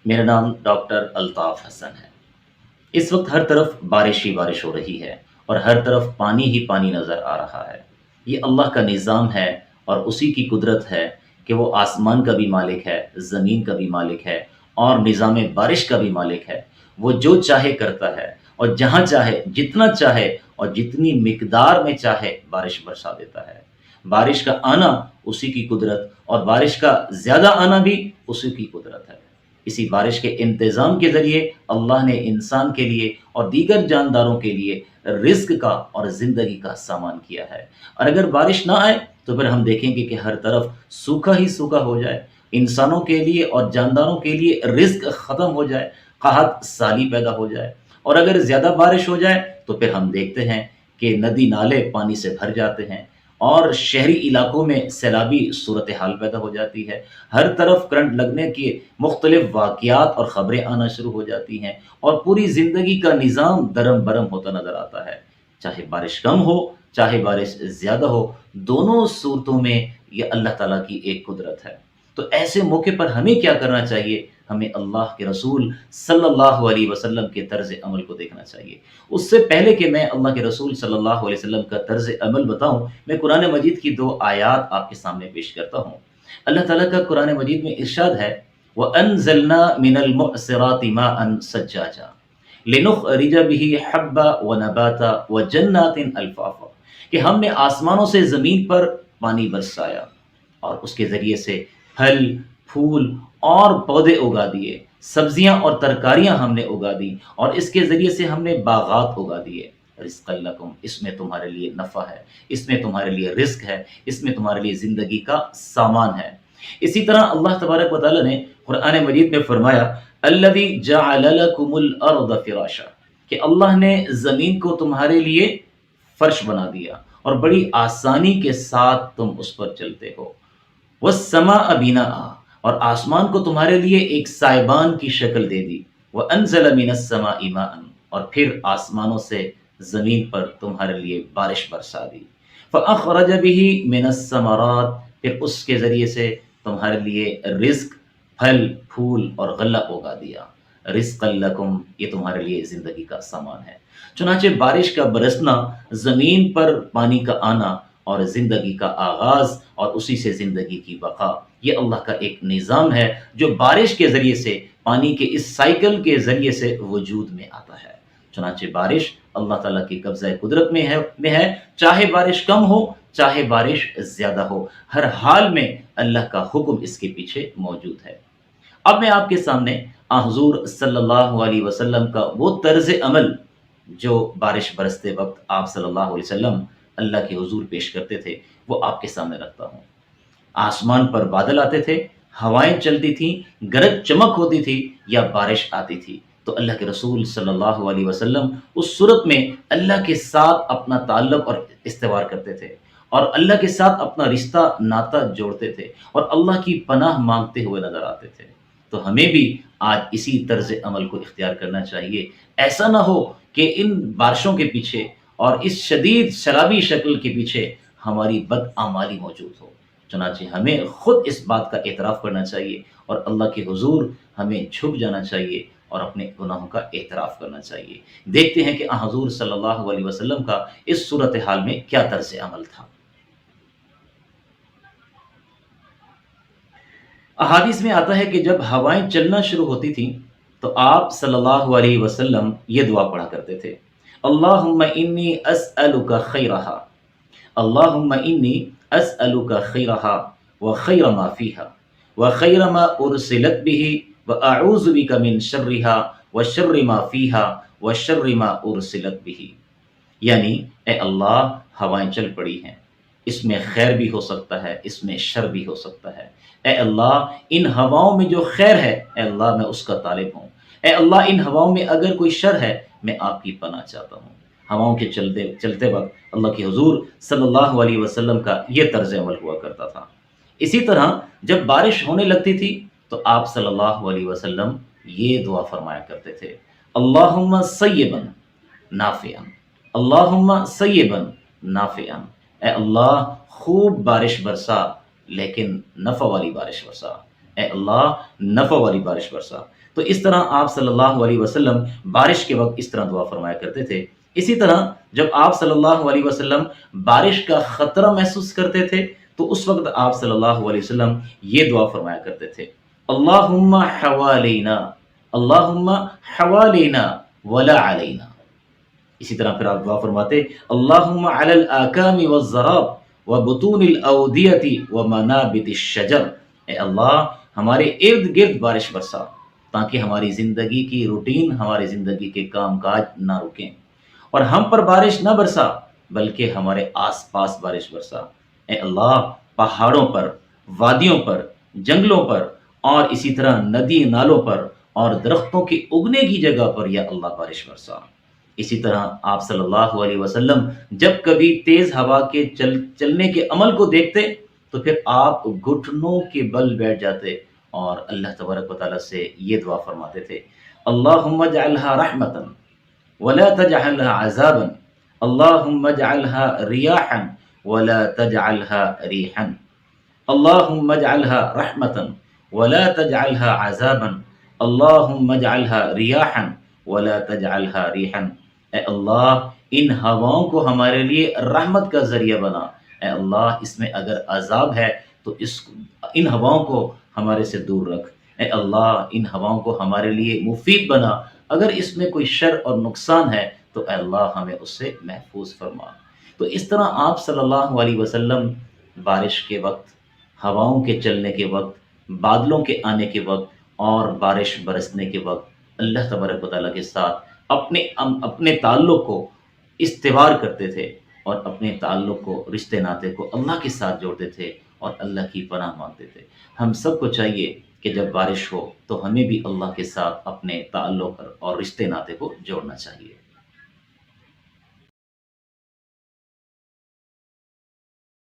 میرا نام ڈاکٹر الطاف حسن ہے۔ اس وقت ہر طرف بارش ہی بارش ہو رہی ہے اور ہر طرف پانی ہی پانی نظر آ رہا ہے۔ یہ اللہ کا نظام ہے اور اسی کی قدرت ہے کہ وہ آسمان کا بھی مالک ہے، زمین کا بھی مالک ہے اور نظام بارش کا بھی مالک ہے۔ وہ جو چاہے کرتا ہے اور جہاں چاہے جتنا چاہے اور جتنی مقدار میں چاہے بارش برسا دیتا ہے۔ بارش کا آنا اسی کی قدرت اور بارش کا زیادہ آنا بھی اسی کی قدرت ہے۔ اسی بارش کے انتظام کے ذریعے اللہ نے انسان کے لیے اور دیگر جانداروں کے لیے رزق کا اور زندگی کا سامان کیا ہے۔ اور اگر بارش نہ آئے تو پھر ہم دیکھیں گے کہ ہر طرف سوکھا ہی سوکھا ہو جائے، انسانوں کے لیے اور جانداروں کے لیے رزق ختم ہو جائے، قحط سالی پیدا ہو جائے۔ اور اگر زیادہ بارش ہو جائے تو پھر ہم دیکھتے ہیں کہ ندی نالے پانی سے بھر جاتے ہیں اور شہری علاقوں میں سیلابی صورتحال پیدا ہو جاتی ہے۔ ہر طرف کرنٹ لگنے کی مختلف واقعات اور خبریں آنا شروع ہو جاتی ہیں اور پوری زندگی کا نظام درم برم ہوتا نظر آتا ہے۔ چاہے بارش کم ہو چاہے بارش زیادہ ہو، دونوں صورتوں میں یہ اللہ تعالیٰ کی ایک قدرت ہے۔ تو ایسے موقع پر ہمیں کیا کرنا چاہیے؟ ہمیں اللہ کے رسول صلی اللہ علیہ وسلم کے طرز عمل کو دیکھنا چاہیے۔ اس سے پہلے کہ میں اللہ کے رسول صلی اللہ علیہ وسلم کا طرز عمل بتاؤں، میں قرآن مجید کی 2 آیات آپ کے سامنے پیش کرتا ہوں۔ اللہ تعالیٰ کا قرآن مجید میں ارشاد ہے، وَأَنزَلْنَا مِنَ الْمُعْصِرَاتِ مَاءً ثَجَّاجًا لِنُخْرِجَ بِهِ حَبًّا وَنَبَاتًا وَجَنَّاتٍ أَلْفَافًا، کہ ہم نے آسمانوں سے زمین پر پانی برسایا اور اس کے ذریعے سے پھل، پھول اور پودے اگا دیے، سبزیاں اور ترکاریاں ہم نے اگا دی اور اس کے ذریعے سے ہم نے باغات اگا دیے۔ رزق لکم، اس میں تمہارے لیے نفع ہے، اس میں تمہارے لیے رزق ہے، اس میں تمہارے لیے زندگی کا سامان ہے۔ اسی طرح اللہ تبارک و تعالیٰ نے قرآن مجید میں فرمایا، الذی جعل لکم الارض فراشا، کہ اللہ نے زمین کو تمہارے لیے فرش بنا دیا اور بڑی آسانی کے ساتھ تم اس پر چلتے ہو۔ والسماء بناء، اور آسمان کو تمہارے لیے ایک سائبان کی شکل دے دی۔ وانزل من السماء ماء، اور پھر آسمانوں سے زمین پر تمہارے لیے بارش برسا دی۔ فاخرج به من الثمرات، پھر اس کے ذریعے سے تمہارے لیے رزق، پھل پھول اور غلہ اگا دیا۔ رزق لکم، یہ تمہارے لیے زندگی کا سامان ہے۔ چنانچہ بارش کا برسنا، زمین پر پانی کا آنا اور زندگی کا آغاز اور اسی سے زندگی کی بقا، یہ اللہ کا ایک نظام ہے جو بارش کے ذریعے سے، پانی کے اس سائیکل کے ذریعے سے وجود میں آتا ہے۔ چنانچہ بارش اللہ تعالیٰ کی قبضہ قدرت میں ہے، چاہے بارش کم ہو چاہے بارش زیادہ ہو، ہر حال میں اللہ کا حکم اس کے پیچھے موجود ہے۔ اب میں آپ کے سامنے حضور صلی اللہ علیہ وسلم کا وہ طرز عمل جو بارش برستے وقت آپ صلی اللہ علیہ وسلم اللہ کے حضور پیش کرتے تھے، وہ آپ کے سامنے رکھتا ہوں۔ آسمان پر بادل آتے تھے، ہوائیں چلتی تھیں، گرج چمک ہوتی تھی یا بارش آتی تھی، تو اللہ کے رسول صلی اللہ علیہ وسلم اس صورت میں اللہ کے ساتھ اپنا تعلق اور استوار کرتے تھے اور اللہ کے ساتھ اپنا رشتہ ناتا جوڑتے تھے اور اللہ کی پناہ مانگتے ہوئے نظر آتے تھے۔ تو ہمیں بھی آج اسی طرز عمل کو اختیار کرنا چاہیے۔ ایسا نہ ہو کہ ان بارشوں کے پیچھے اور اس شدید شرابی شکل کے پیچھے ہماری بدعمالی موجود ہو۔ چنانچہ ہمیں خود اس بات کا اعتراف کرنا چاہیے اور اللہ کے حضور ہمیں جھک جانا چاہیے اور اپنے گناہوں کا اعتراف کرنا چاہیے۔ دیکھتے ہیں کہ حضور صلی اللہ علیہ وسلم کا اس صورتحال میں کیا طرز عمل تھا۔ احادیث میں آتا ہے کہ جب ہوائیں چلنا شروع ہوتی تھیں تو آپ صلی اللہ علیہ وسلم یہ دعا پڑھا کرتے تھے، اللہم انی اسألک خیرہا، اللہم انی اسألک خیرہا وخیر ما فیہا وخیر ما ارسلت به واعوذ بک من شرہا وشر ما فیہا وشر ما ارسلت به، یعنی اے اللہ، ہوائیں چل پڑی ہیں، اس میں خیر بھی ہو سکتا ہے، اس میں شر بھی ہو سکتا ہے۔ اے اللہ، ان ہواؤں میں جو خیر ہے اے اللہ میں اس کا طالب ہوں۔ اے اللہ، ان ہواؤں میں اگر کوئی شر ہے میں آپ کی پناہ چاہتا ہوں۔ ہواؤں کے چلتے وقت اللہ کے حضور صلی اللہ علیہ وسلم کا یہ طرز عمل ہوا کرتا تھا۔ اسی طرح جب بارش ہونے لگتی تھی تو آپ صلی اللہ علیہ وسلم یہ دعا فرمایا کرتے تھے، اللہم سیبا نافعا، اللہم سیبا نافعا، اے اللہ خوب بارش برسا لیکن نفع والی بارش برسا، اے اللہ نفع والی بارش برسا۔ تو اس طرح آپ صلی اللہ علیہ وسلم بارش کے وقت اس طرح دعا فرمایا کرتے تھے۔ اسی طرح جب آپ صلی اللہ علیہ وسلم بارش کا خطرہ محسوس کرتے تھے تو اس وقت آپ صلی اللہ علیہ وسلم یہ دعا فرمایا کرتے تھے، اللہم حوالینا، اللہم حوالینا ولا علینا۔ اسی طرح پھر آپ دعا فرماتے، اللہم علی الاکام والزراب وبطون الاودیۃ ومنابت الشجر، اے اللہ ہمارے ارد گرد بارش برسا تاکہ ہماری زندگی کی روٹین، ہماری زندگی کے کام کاج نہ رکیں، اور ہم پر بارش نہ برسا بلکہ ہمارے آس پاس بارش برسا۔ اے اللہ پہاڑوں پر، وادیوں پر، جنگلوں پر، اور اسی طرح ندی نالوں پر اور درختوں کے اگنے کی جگہ پر یا اللہ بارش برسا۔ اسی طرح آپ صلی اللہ علیہ وسلم جب کبھی تیز ہوا کے چلنے کے عمل کو دیکھتے تو پھر آپ گھٹنوں کے بل بیٹھ جاتے اور اللہ تبارک و تعالیٰ سے یہ دعا فرماتے تھے، اللہم اجعلها رحمتا ولا تجعلها عذابا، اللہم اجعلها ریاحا ولا تجعلها ریحا، اللہم اجعلها رحمتا ولا تجعلها عذابا، اللہم اجعلها ریاحا ولا تجعلها ریحا، اے اللہ ان ہواؤں کو ہمارے لیے رحمت کا ذریعہ بنا، اے اللہ اس میں اگر عذاب ہے تو ان ہواؤں کو ہمارے سے دور رکھ، اے اللہ ان ہواؤں کو ہمارے لیے مفید بنا، اگر اس میں کوئی شر اور نقصان ہے تو اے اللہ ہمیں اس سے محفوظ فرما۔ تو اس طرح آپ صلی اللہ علیہ وسلم بارش کے وقت، ہواؤں کے چلنے کے وقت، بادلوں کے آنے کے وقت اور بارش برسنے کے وقت اللہ تبارک و تعالیٰ کے ساتھ اپنے تعلق کو استوار کرتے تھے اور اپنے تعلق کو، رشتے ناطے کو اللہ کے ساتھ جوڑتے تھے اور اللہ کی پناہ مانگتے تھے۔ ہم سب کو چاہیے کہ جب بارش ہو تو ہمیں بھی اللہ کے ساتھ اپنے تعلق اور رشتے ناطے کو جوڑنا چاہیے۔